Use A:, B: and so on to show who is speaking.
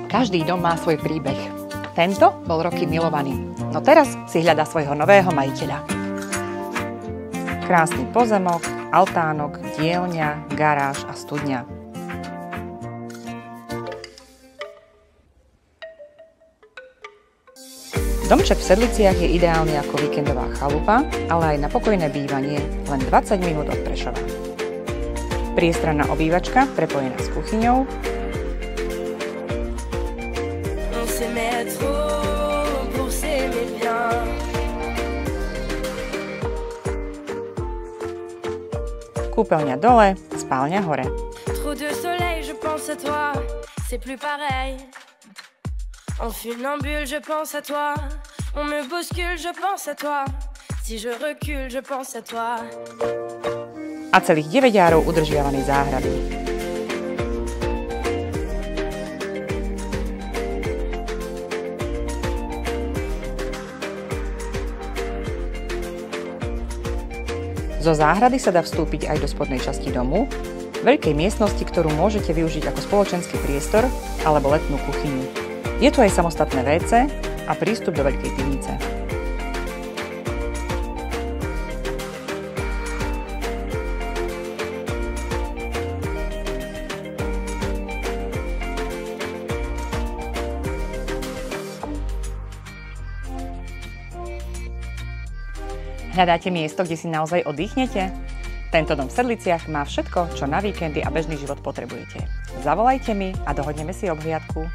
A: Každý dom má svoj príbeh. Tento bol roky milovaný, no teraz si hľadá svojho nového majiteľa. Krásny pozemok, altánok, dielňa, garáž a studňa. Domček v Sedliciach je ideálny ako víkendová chalupa, ale aj na pokojné bývanie len 20 minút od Prešova. Priestranná obývačka prepojená s kuchyňou, kúpeľňa dole, spálňa hore.
B: Trop de soleil, je pense à toi, c'est plus pareil. En funambule, je pense à toi, on me bouscule, je pense à toi. Si je recule, je pense à toi.
A: A celých 9 járov udržiavanej záhrady. Zo záhrady sa dá vstúpiť aj do spodnej časti domu, veľkej miestnosti, ktorú môžete využiť ako spoločenský priestor alebo letnú kuchyňu. Je tu aj samostatné WC a prístup do veľkej pivnice. Hľadáte miesto, kde si naozaj oddychnete? Tento dom v Sedliciach má všetko, čo na víkendy a bežný život potrebujete. Zavolajte mi a dohodneme si obhliadku.